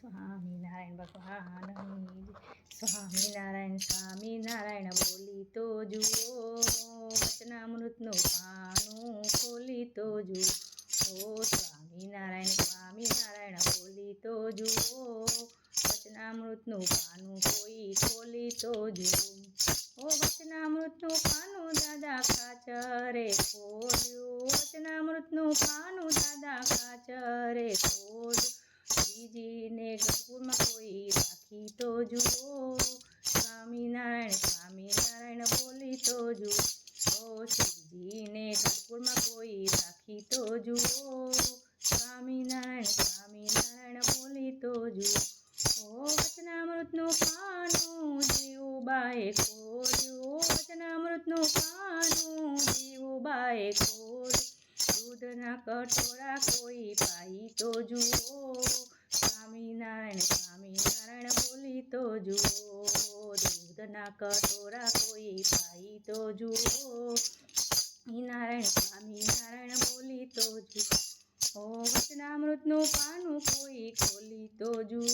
સ્વામિનારાયણ ભગવાનની જય. સ્વામિનારાયણ સ્વામિનારાયણ બોલી તો જુઓ, વચનામૃતનું પાનું ખોલી તો જુઓ. સ્વામિનારાયણ સ્વામિનારાયણ બોલી તો જુઓ, વચનામૃતનું પાનું કોઈ ખોલી તો જુઓ. વચનામૃતનું પાનું દાદા કાચરે ખોલ્યું, વચનામૃતનું પાનું દાદા કાચરે ખોલ્યું. શ્રીજીને ગઢપુરમાં કોઈ રાખી તો જુઓ, સ્વામિનારાયણ સ્વામિનારાયણ બોલી તો જુઓ. શ્રીજીને ગઢપુરમાં કોઈ રાખી તો જુઓ, સ્વામિનારાયણ સ્વામિનારાયણ બોલી તો જુઓ. વચનામૃતનું પાનું જીવુબાએ ખોલ્યું, વચનામૃતનું પાનું જીવુબાએ ખોલ્યું. દૂધના કટોરા કોઈ પાઈ તો જુઓ, સ્વામિનારાયણ સ્વામિનારાયણ બોલી તો જુઓ. દૂધના કટોરા કોઈ પાઈ તો જુઓ, સ્વામિનારાયણ સ્વામિનારાયણ બોલી તો જુઓ. વચનામૃતનું પાનું કોઈ ખોલી તો જુઓ,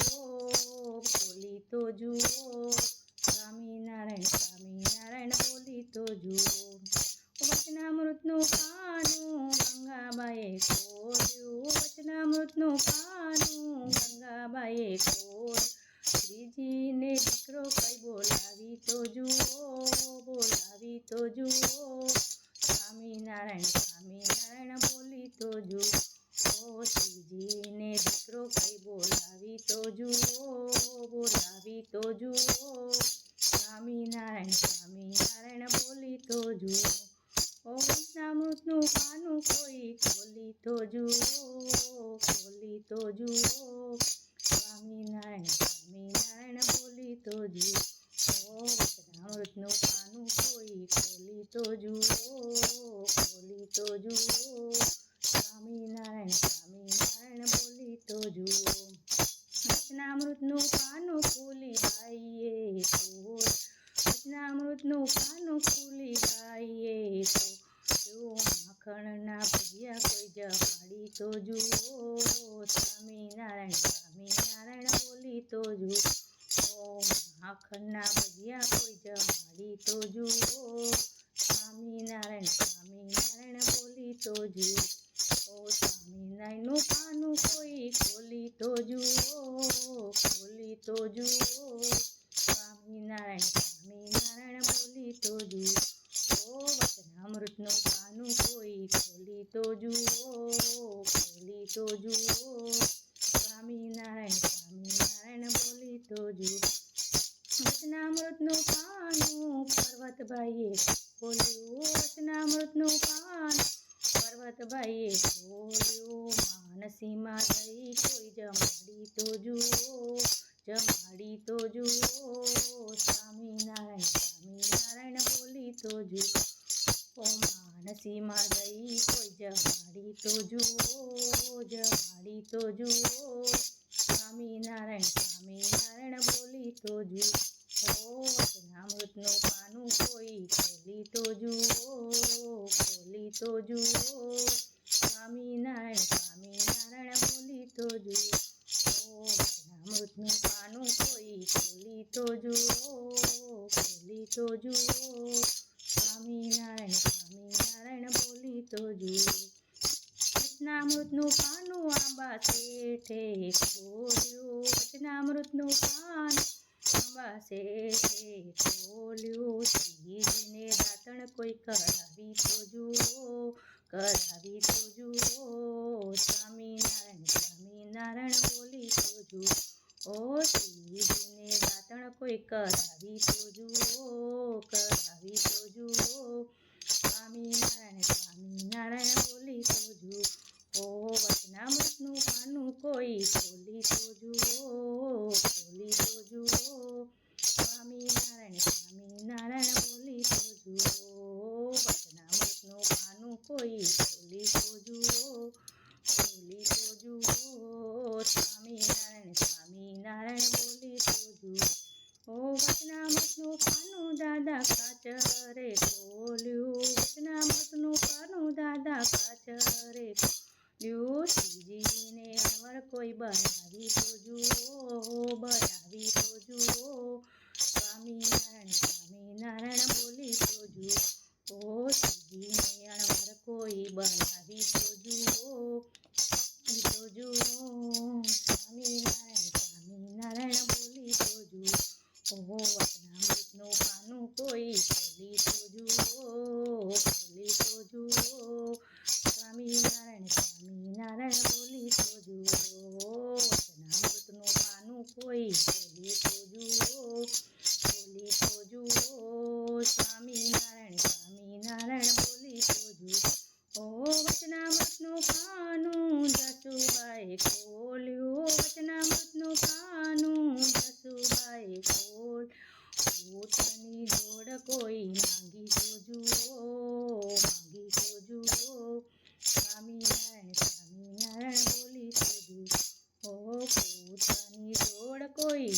ખોલી તો જુઓ. સ્વામિનારાયણ સ્વામિનારાયણ બોલી તો જુઓ. વચનામૃતનું પાનું ગંગાબાએ ખોલ્યું, વચનામૃતનું પાનું ગંગાબાએ ખોલ્યું. શ્રીજીને દીકરો કઈ બોલાવી તો જુઓ, બોલાવી તો જુઓ. સ્વામિનારાયણ સ્વામિનારાયણ બોલી તો જુઓ. શ્રીજીને દીકરો કઈ બોલાવી તો જુઓ, બોલાવી તો જુઓ. સ્વામિનારાયણ સ્વામિનારાયણ બોલી તો જુઓ. વચનામૃતનું પાનું કોઈ ખોલી તો જુઓ, ખોલી તો જુઓ. સ્વામિનારાયણ સ્વામિનારાયણ બોલી તો જુઓ. વચનામૃતનું પાનું કોઈ ખોલી તો જુઓ, ખોલી તો જુઓ. સ્વામિનારાયણ સ્વામિનારાયણ બોલી તો જુઓ. વચનામૃતનું પાનું ખોલી બાઈએ ખોલ, વચનામૃતનું પાનું ખોલી બાઈએ ખોલ. માખણના ભજીયા કોઈ જમાડી તો જુઓ, સ્વામિનારાયણ સ્વામિનારાયણ બોલી તો જુઓ. માખણના ભજીયા કોઈ જમાડી તો જુઓ, સ્વામિનારાયણ સ્વામિનારાયણ બોલી તો જુઓ. સ્વામિનારાયણનું પાનું કોઈ ખોલી તો જુઓ, ખોલી તો જુઓ. સ્વામિનારાયણ સ્વામિનારાયણ બોલી તો જુઓ. વચનામૃતનું પાનું કોઈ ખોલી તો જુઓ, ખોલી તો જુઓ. સ્વામિનારાયણ સ્વામિનારાયણ બોલી તો જુઓ. વચનામૃતનું પાનું પર્વતભાઈએ ખોલ્યું, વચનામૃતનું પાનું પર્વતભાઈએ ખોલ્યું. માનસીમાં દઈ કોઈ જમાડી તો જુઓ, જમાડી તો જુઓ. સ્વામિનારાયણ સ્વામિનારાયણ બોલી તો જુઓ. માનસીમાં દઈ કોઈ જમાડી તો જુઓ, જમાડી તો જુઓ. સ્વામિનારાયણ સ્વામિનારાયણ બોલી તો જુઓ. વચનામૃતનું પાનું કોઈ ખોલી તો જુઓ, ખોલી તો જુઓ. સ્વામિનારાયણ સ્વામિનારાયણ બોલી તો જુઓ. વચનામૃતનું પાનું કોઈ ખોલી તો જુઓ, ખોલી તો જુઓ. સ્વામિનારાયણ સ્વામિનારાયણ બોલી તો જુઓ. વચનામૃતનું પાનું આંબા શેઠે ખોલ્યું, વચનામૃતનું પાનું આંબા શેઠે ખોલ્યું. શ્રીજીને દાતણ કોઈ કરાવી તો જુઓ, કરાવી તો જુઓ. સ્વામિનારાયણ સ્વામિનારાયણ બોલી તો જુઓ. શ્રીજીને દાતણ કોઈ કરાવી તો જુઓ, કરાવી તો જુઓ. સ્વામિનારાયણ સ્વામિનારાયણ બોલી તો જુઓ. વચનામૃતનું પાનું કોઈ ખોલી તો જુઓ, ખોલી તો જુઓ. સ્વામિનારાયણ સ્વામિનારાયણ બોલી તો જુઓ. વચનામૃતનું પાનું કોઈ ખોલી તો જુઓ, ખોલી તો જુઓ. સ્વામિનારાયણ સ્વામિનારાયણ બોલી તો જુઓ. વચનામૃતનું પાનું દાદા કાચરે બનાવી તો જુઓ સ્વામિનારાયણ સ્વામિનારાયણ બોલી તો જુઓ ઓ શ્રીજીને અણવર કોઈ બનાવી તો જુઓ સ્વામિનારાયણ સ્વામિનારાયણ બોલી તો જુઓ ઓહો વચનામૃતનું પાનું કોઈ ખોલી તો જુઓ સ્વામિનારાયણ સ્વામિનારાયણ બોલી તો જુઓ વચનામૃતનું પાનું કોઈ ખોલી તો જુઓ સ્વામિનારાયણ સ્વામિનારાયણ બોલી તો જુઓ ઓહો વચનામૃતનું પાનું જસુબાએ ખોલ્યું વચનામૃતનું પાનું જસુબાએ ભૂતની જોડ કોઈ માંગી તો જુઓ સ્વામિનારાયણ સ્વામિનારાયણ બોલી તો જુઓ ભૂતની જોડ કોઈ